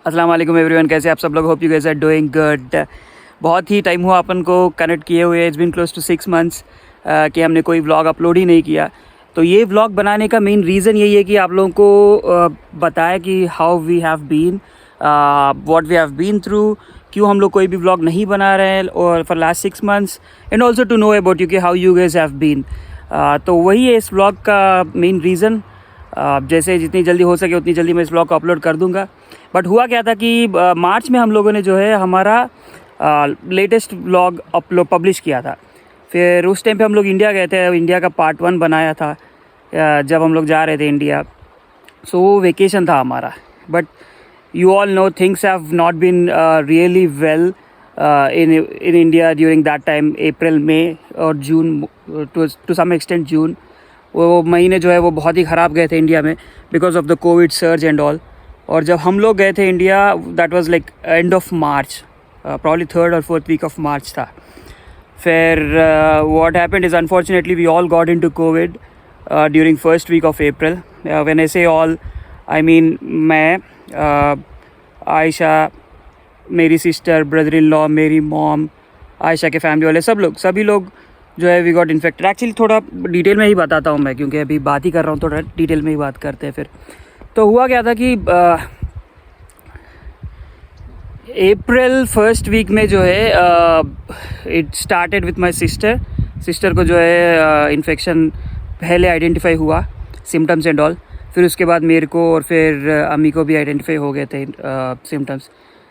अस्सलाम वालेकुम एवरीवन, कैसे आप सब लोग? Hope you guys are doing good. बहुत ही टाइम हुआ अपन को कनेक्ट किए हुए, it's been close to 6 months कि हमने कोई व्लॉग अपलोड ही नहीं किया। तो ये व्लॉग बनाने का मेन रीज़न यही है कि आप लोगों को बताया कि how we have been, what we have been through, क्यों हम लोग कोई भी व्लॉग नहीं बना रहे हैं और for last 6 months, and also to know about you कि how you guys have been. तो वही है इस व्लॉग का मेन रीज़न। जैसे जितनी जल्दी हो सके उतनी जल्दी मैं इस व्लॉग को अपलोड कर दूंगा। बट हुआ क्या था कि मार्च में हम लोगों ने जो है हमारा लेटेस्ट व्लॉग पब्लिश किया था। फिर उस टाइम पे हम लोग इंडिया गए थे, इंडिया का पार्ट 1 बनाया था जब हम लोग जा रहे थे इंडिया। सो वो वेकेशन था हमारा। But you all know things have not been really well in India during that time, April, May और June, to some extent June। वो महीने जो है वो बहुत ही ख़राब गए थे इंडिया में because of the covid surge and all. और जब हम लोग गए थे India, that was like end of March, probably 3rd और 4th वीक ऑफ मार्च था। फिर what happened is unfortunately we all got into covid during first week of April. When I say all, I mean मैं, आयशा, मेरी sister, brother in law, मेरी mom, Ayesha के family वाले सभी लोग जो है वी गॉट इन्फेक्टेड। एक्चुअली थोड़ा डिटेल में ही बताता हूँ मैं, क्योंकि अभी बात ही कर रहा हूँ, थोड़ा डिटेल में ही बात करते हैं। फिर तो हुआ क्या था कि अप्रैल फर्स्ट वीक में जो है it started with my sister को जो है इन्फेक्शन पहले आइडेंटिफाई हुआ, सिम्टम्स एंड ऑल। फिर उसके बाद मेरे को और फिर अम्मी को भी आइडेंटिफाई हो गए थे symptoms.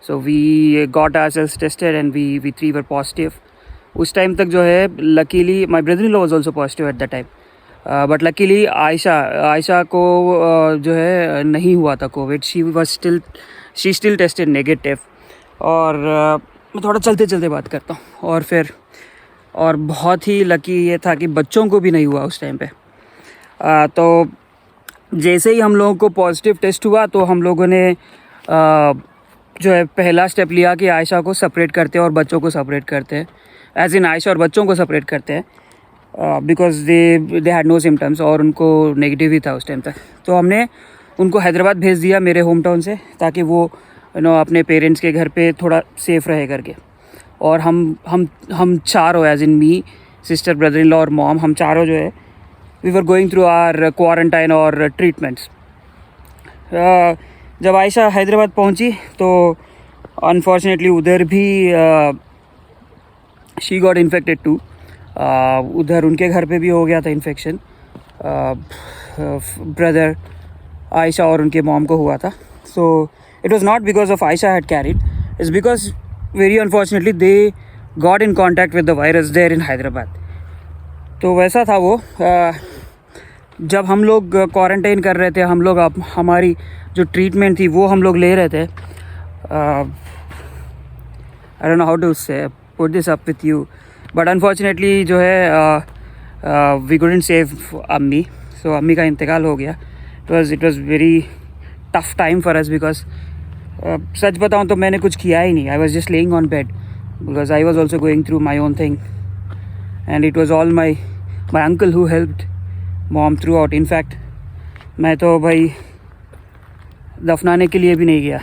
So we got ourselves tested and we 3 were positive. उस टाइम तक जो है luckily my brother in law was also positive at the time, but luckily Ayesha को जो है नहीं हुआ था covid. She still tested negative. और मैं थोड़ा चलते चलते बात करता हूँ। और फिर और बहुत ही लकी ये था कि बच्चों को भी नहीं हुआ उस टाइम पे। तो जैसे ही हम लोगों को पॉजिटिव टेस्ट हुआ तो हम लोगों ने जो है पहला स्टेप लिया कि आयशा को सेपरेट करते हैं और बच्चों को सेपरेट करते हैं, एज इन आयशा और बच्चों को सेपरेट करते हैं because they had no symptoms और उनको नेगेटिव ही था उस टाइम तक। तो हमने उनको हैदराबाद भेज दिया मेरे होम टाउन से, ताकि वो अपने पेरेंट्स के घर पे थोड़ा सेफ रहे करके। और हम चारों, as in me, sister, brother in law और मॉम, हम चारों जो है we were going through our quarantine और ट्रीटमेंट्स। जब आयशा हैदराबाद पहुंची तो अनफॉर्चुनेटली उधर भी शी गॉट इन्फेक्टेड टू। उधर उनके घर पे भी हो गया था इन्फेक्शन। ब्रदर, आयशा और उनके मॉम को हुआ था। So it was not because of Ayesha had carried, it's because very unfortunately they got in contact with the virus there in Hyderabad. तो वैसा था वो। जब हम लोग क्वारंटाइन कर रहे थे, हम लोग हमारी जो ट्रीटमेंट थी वो हम लोग ले रहे थे। I don't know how to say put this up with you, but unfortunately जो है वी कुडंट सेव अम्मी। सो अम्मी का इंतकाल हो गया। It was very tough time for us because सच बताऊँ तो मैंने कुछ किया ही नहीं। I was just laying on bed because I was also going through my own thing, and it was all my uncle who helped mom throughout. In fact, मैं तो भाई दफनाने के लिए भी नहीं गया,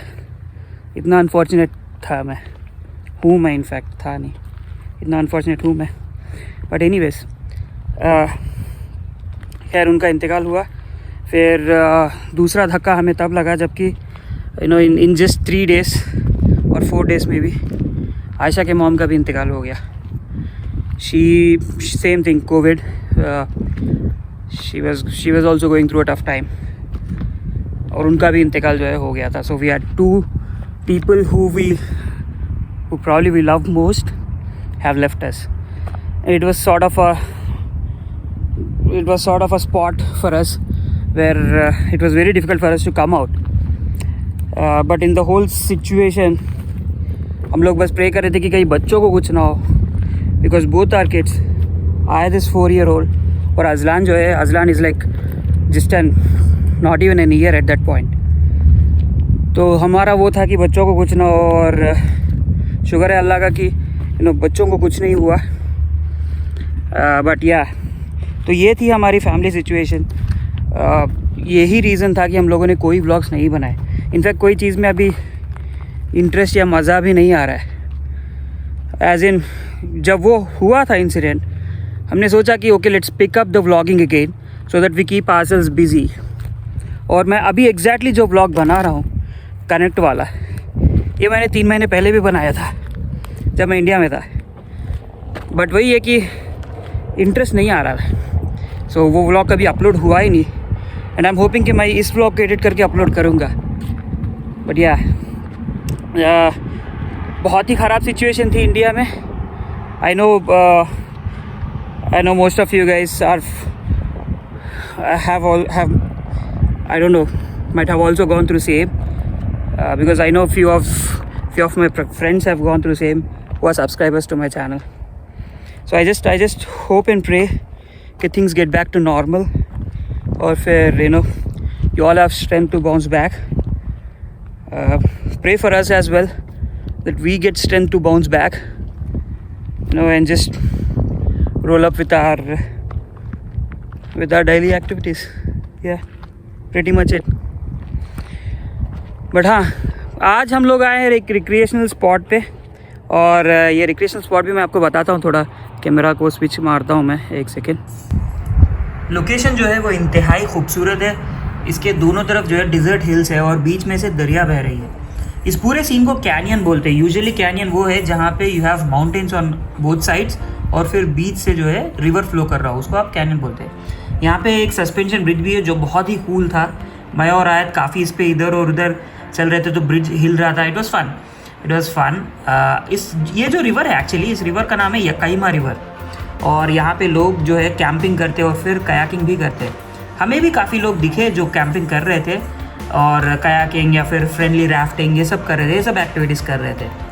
इतना अनफॉर्चुनेट था मैं, हूँ मैं, इनफैक्ट था नहीं, इतना अनफॉर्चुनेट हूँ मैं। बट एनीवेज, खैर उनका इंतकाल हुआ। फिर दूसरा धक्का हमें तब लगा जबकि इन जस्ट 3 days और 4 days में भी आयशा के मॉम का भी इंतकाल हो गया। Same thing, COVID. She was also going through a tough time. और उनका भी इंतकाल जो है हो गया था। So we had 2 people who probably we love most have left us. It was sort of a spot for us where it was very difficult for us to come out. But in the whole situation, हम लोग बस pray कर रहे थे कि कहीं बच्चों को कुछ ना हो, because both are kids. I this 4-year-old और अजलान जो है, Azlan is like just not even an year at that point. तो हमारा वो था कि बच्चों को कुछ ना हो, और शुक्र है अल्लाह का कि बच्चों को कुछ नहीं हुआ। बट या, तो ये थी हमारी फैमिली सिचुएशन। यही रीज़न था कि हम लोगों ने कोई व्लॉग्स नहीं बनाए। इनफैक्ट कोई चीज़ मैं अभी इंटरेस्ट या मज़ा भी नहीं आ रहा है। एज इन जब वो हुआ था इंसिडेंट, हमने सोचा कि okay let's pick up the vlogging again so that we keep ourselves busy. और मैं अभी एग्जैक्टली जो व्लॉग बना रहा हूँ कनेक्ट वाला, ये मैंने 3 महीने पहले भी बनाया था जब मैं इंडिया में था, बट वही है कि इंटरेस्ट नहीं आ रहा था। सो वो व्लॉग कभी अपलोड हुआ ही नहीं, एंड आई एम होपिंग कि मैं इस व्लॉग को एडिट करके अपलोड करूँगा। बट या बहुत ही ख़राब सिचुएशन थी इंडिया में। I know most of you guys are have I don't know might have also gone through same because I know few of my friends have gone through same who are subscribers to my channel. So I just hope and pray that things get back to normal, or फिर you all have strength to bounce back. Pray for us as well that we get strength to bounce back, and just roll up with our daily activities. Yeah, pretty much it. But हाँ, आज हम लोग आए हैं एक recreational spot पे, और ये रिक्रिएशनल स्पॉट भी मैं आपको बताता हूँ। थोड़ा कैमरा को स्विच मारता हूँ मैं, एक सेकेंड। लोकेशन जो है वो इंतहाई खूबसूरत है। इसके दोनों तरफ जो है डिज़र्ट हिल्स है और बीच में से दरिया बह रही है। इस पूरे सीन को कैनियन बोलते हैं। यूजुअली कैनियन वो है जहाँ पे you have mountains on both sides और फिर बीच से जो है रिवर फ्लो कर रहा हो, उसको आप कैनियन बोलते हैं। यहाँ पे एक सस्पेंशन ब्रिज भी है जो बहुत ही कूल था। मैं और आयत काफ़ी इस पर इधर और उधर चल रहे थे तो ब्रिज हिल रहा था। It was fun. ये जो रिवर है एक्चुअली, इस रिवर का नाम है यकाइमा रिवर, और यहाँ पे लोग जो है कैंपिंग करते और फिर कयाकिंग भी करते हैं। हमें भी काफ़ी लोग दिखे जो कैंपिंग कर रहे थे और कयाकिंग या फिर फ्रेंडली राफ्टिंग ये सब कर रहे थे, ये सब एक्टिविटीज़ कर रहे थे।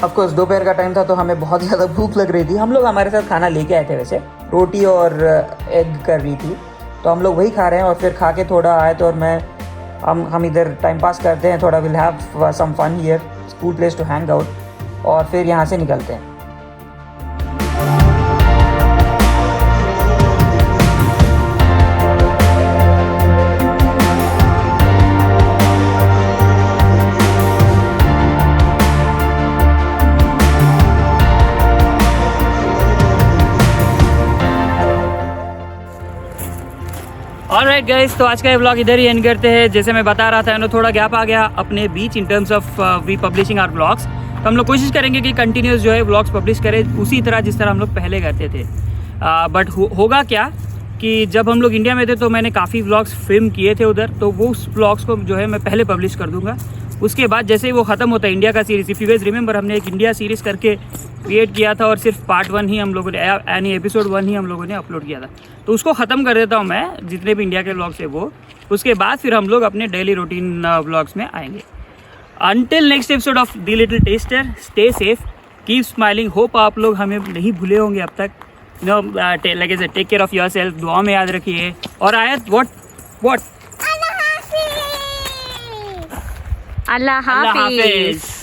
ऑफकोर्स दोपहर का टाइम था तो हमें बहुत ज़्यादा भूख लग रही थी। हम लोग हमारे साथ खाना लेके आए थे, वैसे रोटी और एग कर रही थी, तो हम लोग वही खा रहे हैं। और फिर खा के थोड़ा आए तो, और हम इधर टाइम पास करते हैं थोड़ा, will have some fun here, cool place to hang out, और फिर यहाँ से निकलते हैं। ऑलराइट गाइस, तो आज का ये व्लॉग इधर ही एंड करते हैं। जैसे मैं बता रहा था, थोड़ा गैप आ गया अपने बीच in terms of we publishing our vlogs. तो हम लोग कोशिश करेंगे कि कंटिन्यूस जो है व्लॉग्स पब्लिश करें उसी तरह जिस तरह हम लोग पहले करते थे। बट होगा क्या कि जब हम लोग इंडिया में थे तो मैंने काफ़ी व्लॉग्स फिल्म किए थे उधर, तो वो उस व्लॉग्स को जो है मैं पहले पब्लिश कर दूँगा। उसके बाद जैसे ही वो ख़त्म होता है इंडिया का series, if you guys remember, हमने एक इंडिया सीरीज़ करके क्रिएट किया था और सिर्फ पार्ट 1 ही हम लोगों ने, यानी एपिसोड 1 ही हम लोगों ने अपलोड किया था। तो उसको ख़त्म कर देता हूँ मैं, जितने भी इंडिया के व्लॉग्स है वो। उसके बाद फिर हम लोग अपने डेली रूटीन व्लॉग्स में आएंगे। Until next episode of the little taster, stay safe, keep smiling. Hope आप लोग हमें नहीं भूले होंगे अब तक। Take care of your self, दुआ में याद रखिए। और आयत व्हाट अल्लाह हाफिज़।